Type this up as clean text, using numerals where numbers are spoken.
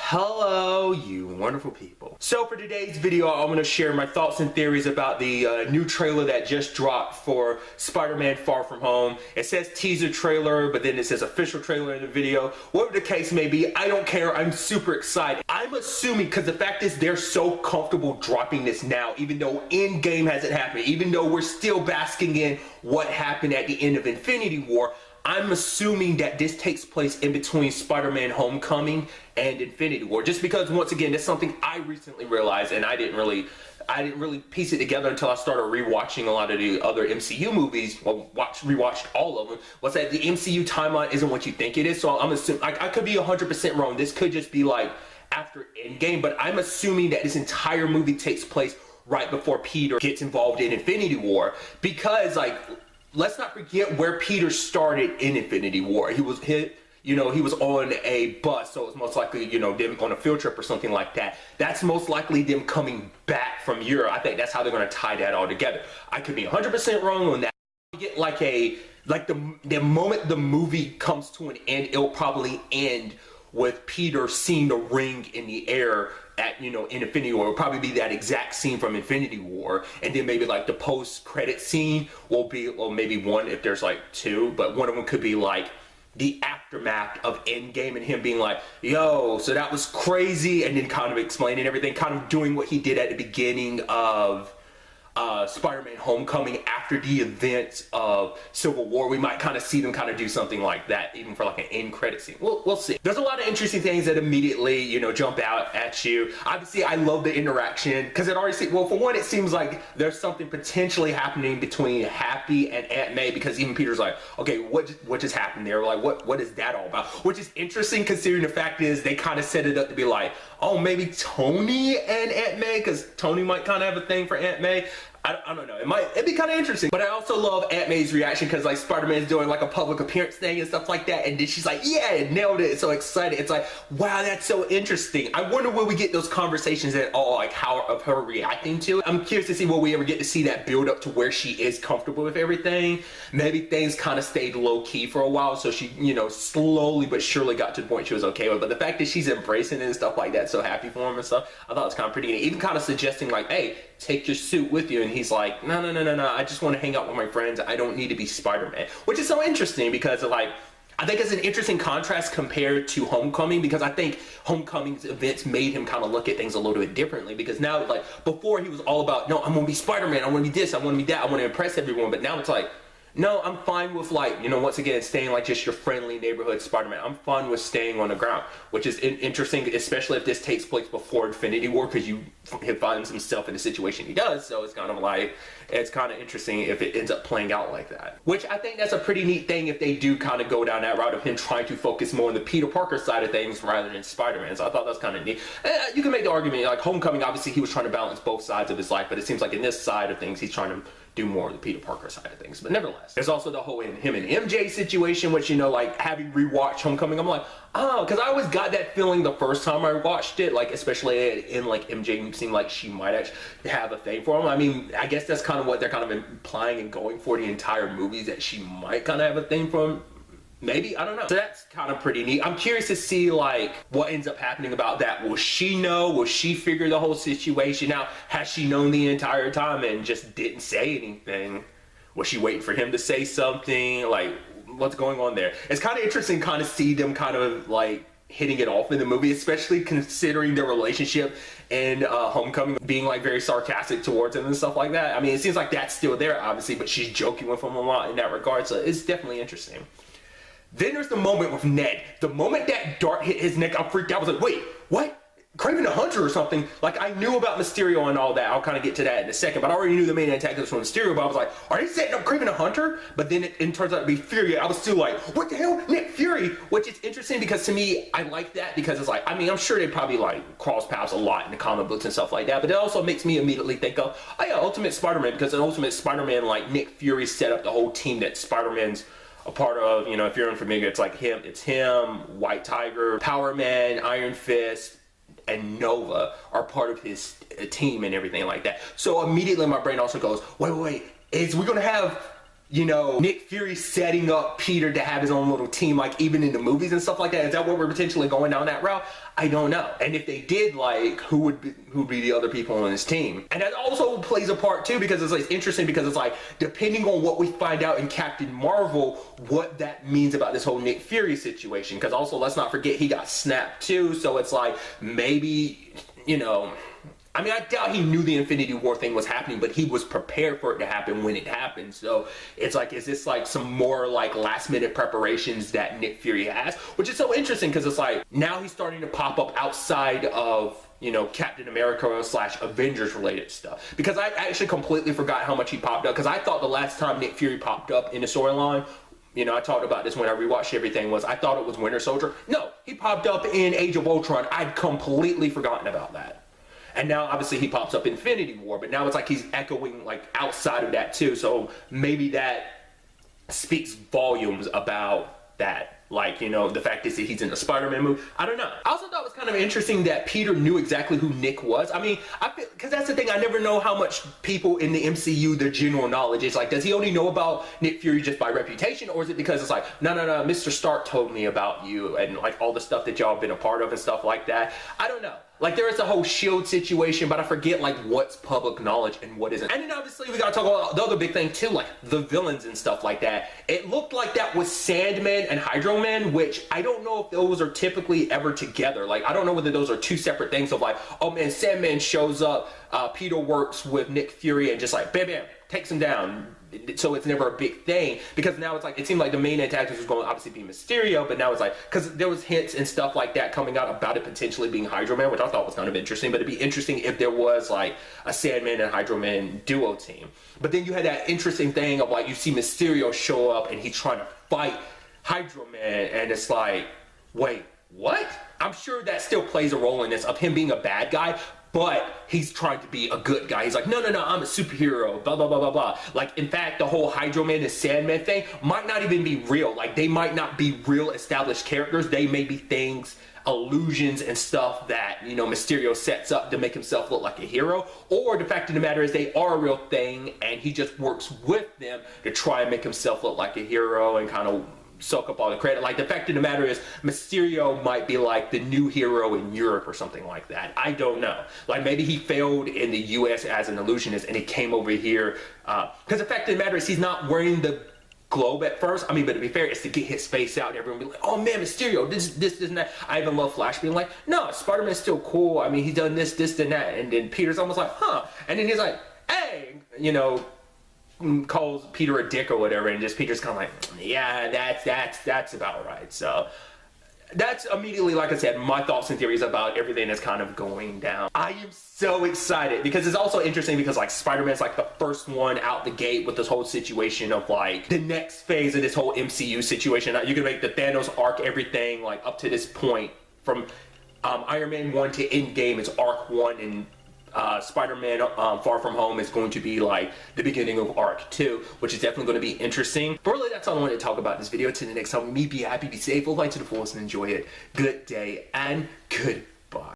Hello, you wonderful people. So for today's video, I'm going to share my thoughts and theories about the new trailer that just dropped for Spider-Man Far From Home. It says teaser trailer, but then it says official trailer in the video. Whatever the case may be, I don't care. I'm super excited. I'm assuming, because the fact is they're so comfortable dropping this now, even though Endgame hasn't happened, even though we're still basking in what happened at the end of Infinity War, I'm assuming that this takes place in between Spider-Man Homecoming and Infinity War, just because, once again, that's something I recently realized, and I didn't really piece it together until I started rewatching a lot of the other MCU movies. Well, rewatched all of them. Was that the MCU timeline isn't what you think it is? So I'm assuming, I could be 100% wrong. This could just be like after Endgame, but I'm assuming that this entire movie takes place right before Peter gets involved in Infinity War, because let's not forget where Peter started in Infinity War. He was on a bus, so it's most likely, them on a field trip or something like that. That's most likely them coming back from Europe. I think that's how they're going to tie that all together. I could be 100% wrong on that. You get the moment the movie comes to an end, it'll probably end with Peter seeing the ring in the air at, in Infinity War. It'll probably be that exact scene from Infinity War, and then maybe like the post-credit scene will be, or maybe one if there's like two, but one of them could be like the aftermath of Endgame and him being like, yo, so that was crazy, and then kind of explaining everything, kind of doing what he did at the beginning of Spider-Man Homecoming after the events of Civil War. We might kind of see them kind of do something like that, even for like an end credit scene. We'll see. There's a lot of interesting things that immediately, jump out at you. Obviously, I love the interaction, because it already well, for one, it seems like there's something potentially happening between Happy and Aunt May, because even Peter's like, okay, what just happened there? Like, what is that all about? Which is interesting, considering the fact is they kind of set it up to be like, oh, maybe Tony and Aunt May, because Tony might kind of have a thing for Aunt May. I don't know. It'd be kind of interesting. But I also love Aunt May's reaction, because like Spider-Man's doing like a public appearance thing and stuff like that, and then she's like, yeah, nailed it. So excited. It's like, wow, that's so interesting. I wonder will we get those conversations at all, like how of her reacting to it. I'm curious to see, will we ever get to see that build up to where she is comfortable with everything. Maybe things kind of stayed low key for a while, so she, slowly but surely got to the point she was okay with. But the fact that she's embracing it and stuff like that, so happy for him and stuff, I thought it was kind of pretty neat. Even kind of suggesting like, hey, take your suit with you, and he's like, no, I just want to hang out with my friends. I don't need to be Spider-Man, which is so interesting, because I think it's an interesting contrast compared to Homecoming, because I think Homecoming's events made him kind of look at things a little bit differently, because now, like, before he was all about, no, I'm gonna be Spider-Man, I want to be this, I want to be that, I want to impress everyone, but now it's like, no, I'm fine with, like, once again, staying like just your friendly neighborhood Spider-Man. I'm fine with staying on the ground, which is interesting, especially if this takes place before Infinity War, because he finds himself in the situation he does. So it's kind of like, it's kind of interesting if it ends up playing out like that. Which I think that's a pretty neat thing if they do kind of go down that route of him trying to focus more on the Peter Parker side of things rather than Spider-Man. So I thought that's kind of neat. You can make the argument, like Homecoming, obviously he was trying to balance both sides of his life, but it seems like in this side of things, he's trying to do more of the Peter Parker side of things. But nevertheless, there's also the whole him and MJ situation, which, like having rewatched Homecoming, I'm like, oh, because I always got that feeling the first time I watched it, like especially in like MJ seemed like she might actually have a thing for him. I mean, I guess that's kind of what they're kind of implying and going for the entire movie, that she might kind of have a thing for him. Maybe, I don't know. So that's kind of pretty neat. I'm curious to see like what ends up happening about that. Will she know? Will she figure the whole situation out? Has she known the entire time and just didn't say anything? Was she waiting for him to say something? Like, what's going on there? It's kind of interesting kind of see them kind of like hitting it off in the movie, especially considering their relationship and Homecoming being like very sarcastic towards him and stuff like that. I mean, it seems like that's still there, obviously, but she's joking with him a lot in that regard. So it's definitely interesting. Then there's the moment with Ned. The moment that dart hit his neck, I freaked out. I was like, wait, what? Kraven the Hunter or something? Like, I knew about Mysterio and all that. I'll kind of get to that in a second, but I already knew the main antagonist was Mysterio, but I was like, are they setting up Kraven the Hunter? But then it turns out to be Fury. I was still like, what the hell? Nick Fury? Which is interesting, because to me, I like that, because it's like, I mean, I'm sure they probably like cross paths a lot in the comic books and stuff like that, but it also makes me immediately think of, oh yeah, Ultimate Spider-Man, because in Ultimate Spider-Man, like Nick Fury set up the whole team that Spider-Man's a part of. If you're unfamiliar, it's like him, White Tiger, Power Man, Iron Fist, and Nova are part of his team and everything like that. So immediately my brain also goes, wait, is we gonna have you know, Nick Fury setting up Peter to have his own little team, like even in the movies and stuff like that? Is that what we're potentially going down that route? I don't know. And if they did, like, who would be the other people on his team? And that also plays a part too, because it's like interesting, because it's like, depending on what we find out in Captain Marvel, what that means about this whole Nick Fury situation. Because also, let's not forget, he got snapped too. So it's like, maybe, you know, I mean, I doubt he knew the Infinity War thing was happening, but he was prepared for it to happen when it happened. So it's like, is this like some more like last minute preparations that Nick Fury has? Which is so interesting, because it's like, now he's starting to pop up outside of, you know, Captain America / Avengers related stuff. Because I actually completely forgot how much he popped up, because I thought the last time Nick Fury popped up in the storyline, you know, I talked about this when I rewatched everything, was I thought it was Winter Soldier. No, he popped up in Age of Ultron. I'd completely forgotten about that. And now, obviously, he pops up in Infinity War, but now it's like he's echoing, like, outside of that, too. So maybe that speaks volumes about that. Like, you know, the fact is that he's in a Spider-Man movie. I don't know. I also thought it was kind of interesting that Peter knew exactly who Nick was. I mean, because that's the thing. I never know how much people in the MCU, their general knowledge is. Like, does he only know about Nick Fury just by reputation? Or is it because it's like, no, Mr. Stark told me about you and, like, all the stuff that y'all have been a part of and stuff like that? I don't know. Like, there is a whole SHIELD situation, but I forget, like, what's public knowledge and what isn't. And then, obviously, we gotta talk about the other big thing, too, like, the villains and stuff like that. It looked like that was Sandman and Hydro Man, which I don't know if those are typically ever together. Like, I don't know whether those are two separate things of, like, oh, man, Sandman shows up, Peter works with Nick Fury and just, like, bam, bam, takes him down. So it's never a big thing, because now it's like, it seemed like the main antagonist was going to obviously be Mysterio, but now it's like, because there was hints and stuff like that coming out about it potentially being Hydro Man, which I thought was kind of interesting. But it'd be interesting if there was like a Sandman and Hydro Man duo team. But then you had that interesting thing of like, you see Mysterio show up and he's trying to fight Hydro Man, and it's like, wait, what? I'm sure that still plays a role in this, of him being a bad guy, but he's trying to be a good guy. He's like, no, I'm a superhero, blah, blah, blah, blah, blah. Like, in fact, the whole Hydro Man and Sandman thing might not even be real. Like, they might not be real established characters. They may be things, illusions and stuff that, you know, Mysterio sets up to make himself look like a hero. Or the fact of the matter is they are a real thing, and he just works with them to try and make himself look like a hero and kind of soak up all the credit. Like, the fact of the matter is, Mysterio might be like the new hero in Europe or something like that. I don't know. Like, maybe he failed in the US as an illusionist and he came over here. Because the fact of the matter is, he's not wearing the globe at first. I mean, but to be fair, it's to get his face out and everyone be like, oh man, Mysterio, this and that. I even love Flash being like, no, Spider-Man's still cool. I mean, he's done this and that. And then Peter's almost like, huh. And then he's like, hey, you know, calls Peter a dick or whatever, and just Peter's kind of like, yeah, that's about right. So that's immediately, like I said, my thoughts and theories about everything that's kind of going down. I am so excited, because it's also interesting because like Spider-Man's like the first one out the gate with this whole situation of like the next phase of this whole MCU situation. You can make the Thanos arc, everything like up to this point from Iron Man 1 to Endgame is arc 1, and Spider-Man Far From Home is going to be like the beginning of arc 2, which is definitely going to be interesting. But really, that's all I wanted to talk about in this video. Till the next time, me, be happy, be safe, live life to the fullest, and enjoy it. Good day and goodbye.